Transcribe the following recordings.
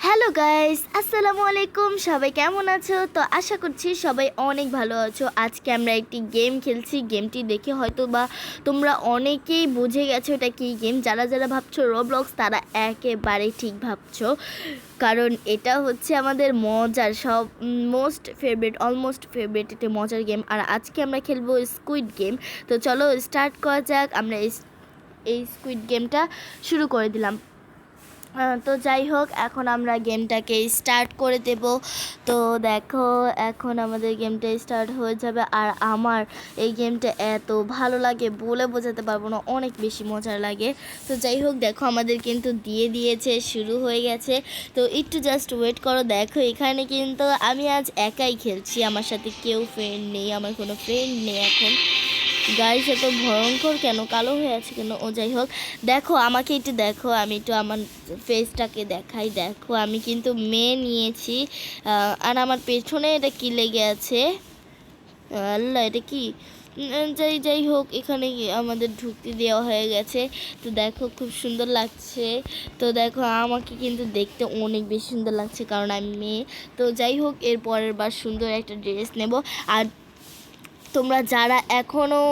Hello guys, আসসালামু আলাইকুম। সবাই কেমন আছো? তো আশা করছি সবাই অনেক ভালো আছো। আজকে আমরা একটি গেম খেলছি। গেমটি দেখে হয়তো বা তোমরা অনেকেই বুঝে গেছো এটা কী গেম। যারা যারা ভাবছো রবলক্স, তারা একেবারেই ঠিক ভাবছো, কারণ এটা হচ্ছে আমাদের মজার সব অলমোস্ট ফেভারিট একটি মজার গেম। আর আজকে আমরা খেলবো স্কুইড গেম। তো চলো স্টার্ট করা যাক। আমরা এই স্কুইড গেমটা শুরু করে দিলাম। তো যাই হোক, এখন আমরা গেমটাকে স্টার্ট করে দেব। তো দেখো, এখন আমাদের গেমটা স্টার্ট হয়ে যাবে। আর আমার এই গেমটা এত ভালো লাগে বলে বোঝাতে পারবো না, অনেক বেশি মজার লাগে। তো যাই হোক, দেখো আমাদের কিন্তু দিয়ে দিয়েছে, শুরু হয়ে গেছে। তো একটু জাস্ট ওয়েট করো। দেখো এখানে কিন্তু আমি আজ একাই খেলছি, আমার সাথে কেউ ফ্রেন্ড নেই, আমার কোনো ফ্রেন্ড নেই এখন। গাইস এত ভয়ঙ্কর কেন, কালো হয়ে আছে কেন? ও যাই হোক, দেখো আমাকে একটু দেখো, আমি একটু আমার ফেসটাকে দেখাই। দেখো আমি কিন্তু মেয়ে নিয়েছি, আর আমার পেছনে এটা কি লেগে আছে? আল্লাহ, এটা কি? যাই হোক, এখানে আমাদের ঢুকতে দেওয়া হয়ে গেছে। তো দেখো খুব সুন্দর লাগছে। তো দেখো আমাকে কিন্তু দেখতে অনেক বেশি সুন্দর লাগছে, কারণ আমি মেয়ে। তো যাই হোক, এর পরের বার সুন্দর একটা ড্রেস নেব। আর তোমরা যারা এখনও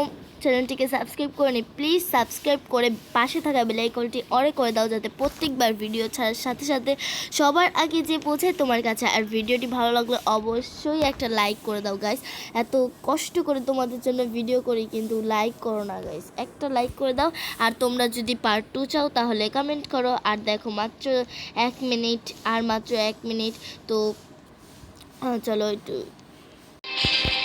চ্যানেলটিকে সাবস্ক্রাইব করেনি, প্লিজ সাবস্ক্রাইব করে পাশে থাকা বেল আইকনটি অনে করে দাও, যাতে প্রত্যেকবার ভিডিও ছাড়ার সাথে সাথে সবার আগে যে পৌঁছায় তোমার কাছে। আর ভিডিওটি ভালো লাগলে অবশ্যই একটা লাইক করে দাও গাইস। এত কষ্ট করে তোমাদের জন্য ভিডিও করি, কিন্তু লাইক করো না গাইস, একটা লাইক করে দাও। আর তোমরা যদি পার্ট 2 চাও তাহলে কমেন্ট করো। আর দেখো মাত্র 1 মিনিট, আর মাত্র 1 মিনিট। তো চলো একটু।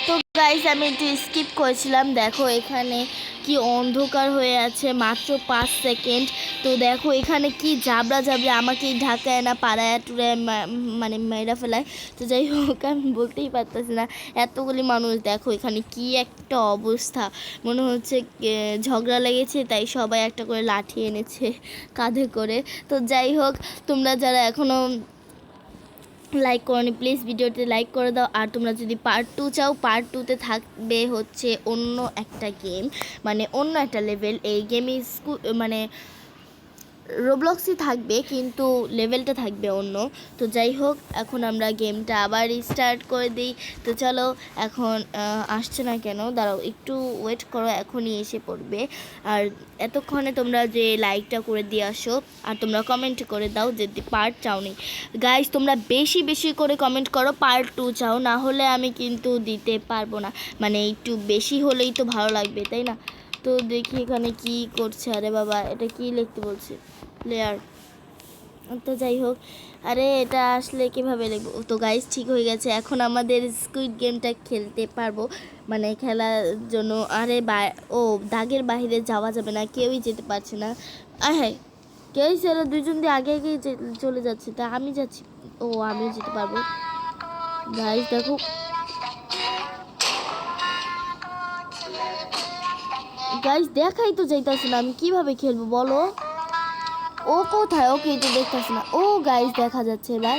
তো গাইস আমি একটু স্কিপ করেছিলাম। দেখো এখানে কি অন্ধকার হয়ে আছে, মাত্র 5 সেকেন্ড। তো দেখো এখানে কি জাবরা আমাকে ঢাকায় না পাড়ায় টুড়ে মানে মেয়েরা ফেলায়। তো যাই হোক, আমি বলতেই পারতেছি না, এতগুলি মানুষ। দেখো এখানে কি একটা অবস্থা, মনে হচ্ছে ঝগড়া লেগেছে, তাই সবাই একটা করে লাঠি এনেছে কাঁধে করে। তো যাই হোক, তোমরা যারা এখনও লাইক করোনি, প্লিজ ভিডিওতে লাইক করে দাও। আর তোমরা যদি পার্ট 2 চাও, পার্ট 2তে থাকবে হচ্ছে অন্য একটা গেম, মানে অন্য একটা লেভেল। এই গেমে মানে রোবলক্সই থাকবে, কিন্তু লেভেলটা থাকবে অন্য। তো যাই হোক, এখন আমরা গেমটা আবার স্টার্ট করে দিই। তো চলো, এখন আসছে না কেন, দাঁড়াও একটু ওয়েট করো, এখনই এসে পড়বে। আর এতক্ষণে তোমরা যে লাইকটা করে দিয়ে আসো, আর তোমরা কমেন্ট করে দাও যে পার্ট চাওনি। গাইস তোমরা বেশি বেশি করে কমেন্ট করো পার্ট 2 চাও, না হলে আমি কিন্তু দিতে পারবো না। মানে একটু বেশি হলেই তো ভালো লাগবে, তাই না? তো দেখি এখানে কি করছে। আরে বাবা, এটা কি লিখতে বলছে? প্লেয়ার। তো যাই হোক, আরে এটা আসলে কীভাবে লিখবো? তো গাইস ঠিক হয়ে গেছে, এখন আমাদের স্কুইড গেমটা খেলতে পারবো, মানে খেলার জন্য। আরে ও দাগের বাইরে যাওয়া যাবে না, কেউই যেতে পারছে না। হ্যাঁ, কেউই ছেলে দুইজন দিয়ে আগে আগেই চলে যাচ্ছে, তা আমি যাচ্ছি। ও আমিও যেতে পারবো। গাইস দেখো, গাইস দেখাই তো যাইতাছে না, আমি কিভাবে খেলবো বলো? ও কোথায়? ওকে তো দেখতেছি না। ও গাইস দেখা যাচ্ছে এবার।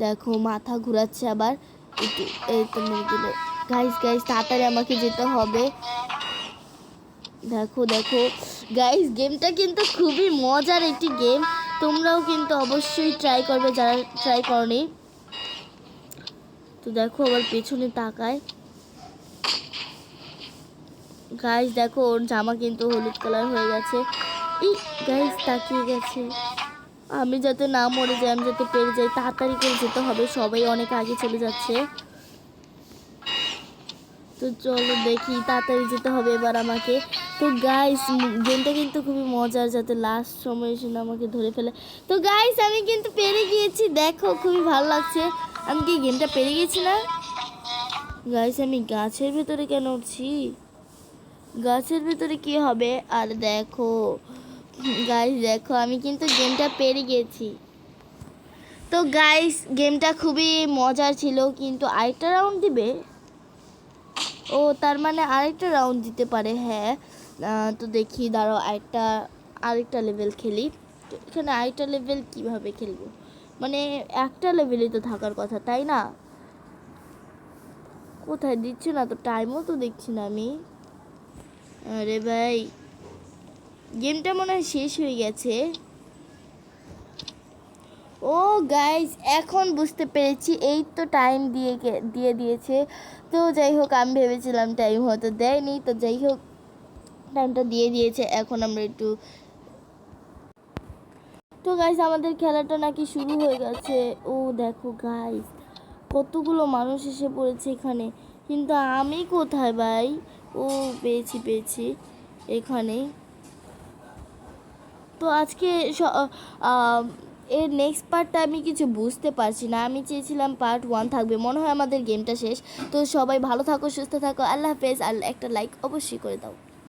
দেখো মাথা ঘুরাচ্ছে আবার একটু। এই তো মেরে দিল। গাইস গাইস তাড়াতাড়ি আমাকে যেতে হবে। দেখো দেখো গাইস, গেমটা কিন্তু খুবই মজার একটি গেম। তোমরাও কিন্তু অবশ্যই ট্রাই করবে যারা ট্রাই করনি। তো দেখো আবার পেছনে তাকায়। গাইস দেখো, ওর জামা কিন্তু হলুদ কালার হয়ে গেছে। এই গাইস তাকিয়ে গেছে। আমি যাতে না মরে যাই, আমি যাতে পেরে যাই, তাড়াতাড়ি করে যেতে হবে, সবাই অনেক আগে চলে যাচ্ছে। তো চলো দেখি, তাড়াতাড়ি যেতে হবে এবার আমাকে। তো গাইস গেমটা কিন্তু খুবই মজার, যাতে লাস্ট সময় এসে না আমাকে ধরে ফেলে। তো গাইস আমি কিন্তু পেরে গিয়েছি, দেখো খুবই ভালো লাগছে। আমি কি গেমটা পেরে গেছি না? গাইস আমি গাছের ভেতরে কেন উঠছি? গাছের ভেতরে কি হবে? আর দেখো গাইস, দেখো আমি কিন্তু গেমটা পেরে গেছি। তো গাইস গেমটা খুবই মজার ছিল, কিন্তু আরেকটা রাউন্ড দিবে। ও তার মানে আরেকটা রাউন্ড দিতে পারে, হ্যাঁ। তো দেখি, দাঁড়াও আরেকটা লেভেল খেলি। তো এখানে আরেকটা লেভেল কিভাবে খেলবো? মানে একটা লেভেলই তো থাকার কথা, তাই না? কোথায় দিচ্ছে না তো, টাইমও তো দেখছি না আমি। আরে ভাই, গেমটা মনে হয় শেষ হয়ে গেছে। ও গাইস, এখন বুঝতে পেরেছি, এই তো টাইম দিয়ে দিয়েছে। তো যাই হোক, আমি ভেবেছিলাম টাইম হয়তো দেয়নি, তো যাই হোক টাইমটা দিয়ে দিয়েছে। এখন আমরা একটু, তো গাইস আমাদের খেলাটা নাকি শুরু হয়ে গেছে। ও দেখো গাইস, কতগুলো মানুষ এসে পড়েছে এখানে, কিন্তু আমি কোথায় ভাই? ও পেয়েছি এখানে। তো আজকে আহ, এর নেক্সট পার্টটা আমি কিছু বুঝতে পারছি না। আমি চেয়েছিলাম পার্ট 1 থাকবে, মনে হয় আমাদের গেমটা শেষ। তো সবাই ভালো থাকো, সুস্থ থাকো, আল্লাহ হাফেজ। আর একটা লাইক অবশ্যই করে দাও।